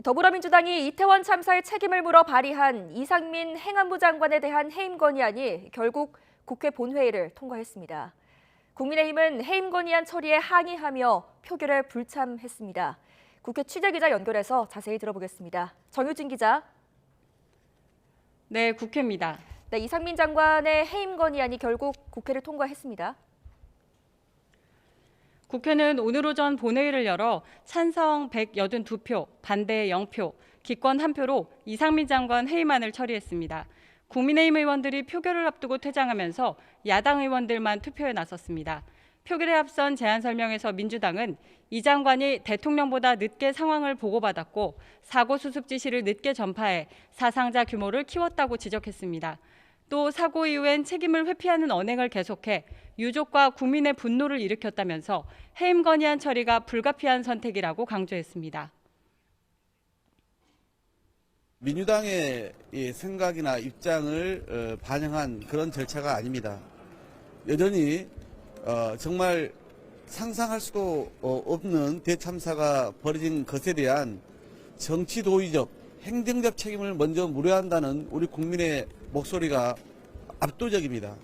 더불어민주당이 이태원 참사의 책임을 물어 발의한 이상민 행안부 장관에 대한 해임 건의안이 결국 국회 본회의를 통과했습니다. 국민의힘은 해임 건의안 처리에 항의하며 표결에 불참했습니다. 국회 취재기자 연결해서 자세히 들어보겠습니다. 정유진 기자. 네, 국회입니다. 네, 이상민 장관의 해임 건의안이 결국 국회를 통과했습니다. 국회는 오늘 오전 본회의를 열어 찬성 182표, 반대 0표, 기권 1표로 이상민 장관 해임안을 처리했습니다. 국민의힘 의원들이 표결을 앞두고 퇴장하면서 야당 의원들만 투표에 나섰습니다. 표결에 앞선 제안 설명에서 민주당은 이 장관이 대통령보다 늦게 상황을 보고받았고 사고 수습 지시를 늦게 전파해 사상자 규모를 키웠다고 지적했습니다. 또 사고 이후엔 책임을 회피하는 언행을 계속해 유족과 국민의 분노를 일으켰다면서 해임 건의안 처리가 불가피한 선택이라고 강조했습니다. 민주당의 생각이나 입장을 반영한 그런 절차가 아닙니다. 여전히 정말 상상할 수도 없는 대참사가 벌어진 것에 대한 정치 도의적, 행정적 책임을 먼저 물어야 한다는 우리 국민의 목소리가 압도적입니다.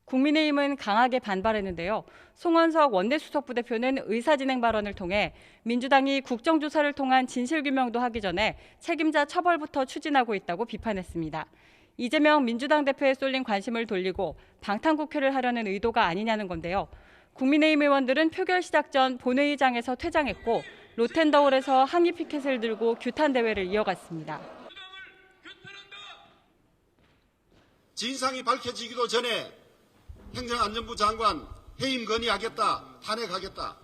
국민의힘은 강하게 반발했는데요. 송원석 원내수석 부대표는 의사진행 발언을 통해 민주당이 국정조사를 통한 진실규명도 하기 전에 책임자 처벌부터 추진하고 있다고 비판했습니다. 이재명 민주당 대표에 쏠린 관심을 돌리고 방탄국회를 하려는 의도가 아니냐는 건데요. 국민의힘 의원들은 표결 시작 전 본회의장에서 퇴장했고 로텐더홀에서 항의 피켓을 들고 규탄 대회를 이어갔습니다. 진상이 밝혀지기도 전에 행정안전부 장관 해임 건의하겠다, 탄핵하겠다.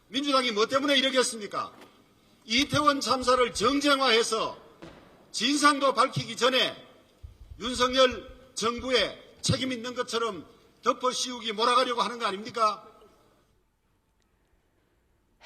민주당이 뭐 때문에 이러겠습니까? 이태원 참사를 정쟁화해서 진상도 밝히기 전에 윤석열 정부에 책임 있는 것처럼 덮어씌우기 몰아가려고 하는 거 아닙니까?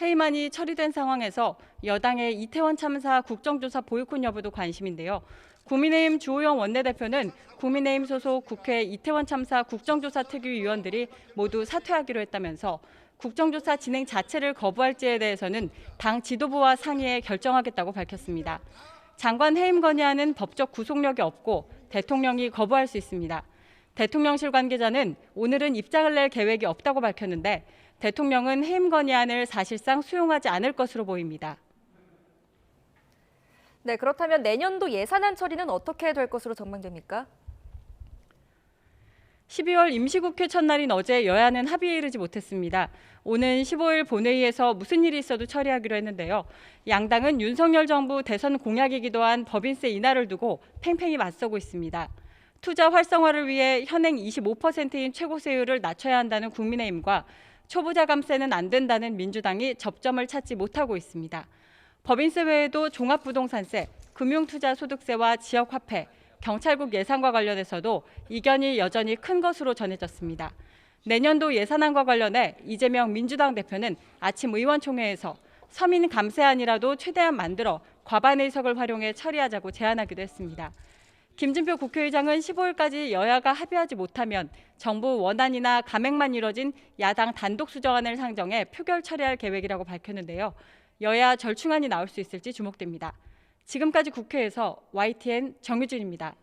해임안이 처리된 상황에서 여당의 이태원 참사 국정조사 보이콧 여부도 관심인데요. 국민의힘 주호영 원내대표는 국민의힘 소속 국회 이태원 참사 국정조사 특위위원들이 모두 사퇴하기로 했다면서 국정조사 진행 자체를 거부할지에 대해서는 당 지도부와 상의해 결정하겠다고 밝혔습니다. 장관 해임 건의안은 법적 구속력이 없고 대통령이 거부할 수 있습니다. 대통령실 관계자는 오늘은 입장을 낼 계획이 없다고 밝혔는데 대통령은 해임 건의안을 사실상 수용하지 않을 것으로 보입니다. 네, 그렇다면 내년도 예산안 처리는 어떻게 될 것으로 전망됩니까? 12월 임시국회 첫날인 어제 여야는 합의에 이르지 못했습니다. 오는 15일 본회의에서 무슨 일이 있어도 처리하기로 했는데요. 양당은 윤석열 정부 대선 공약이기도 한 법인세 인하를 두고 팽팽히 맞서고 있습니다. 투자 활성화를 위해 현행 25%인 최고세율을 낮춰야 한다는 국민의힘과 초부자감세는 안 된다는 민주당이 접점을 찾지 못하고 있습니다. 법인세 외에도 종합부동산세, 금융투자소득세와 지역화폐, 경찰국 예산과 관련해서도 이견이 여전히 큰 것으로 전해졌습니다. 내년도 예산안과 관련해 이재명 민주당 대표는 아침 의원총회에서 서민 감세안이라도 최대한 만들어 과반 의석을 활용해 처리하자고 제안하기도 했습니다. 김진표 국회의장은 15일까지 여야가 합의하지 못하면 정부 원안이나 감액만 이뤄진 야당 단독 수정안을 상정해 표결 처리할 계획이라고 밝혔는데요. 여야 절충안이 나올 수 있을지 주목됩니다. 지금까지 국회에서 YTN 정유진입니다.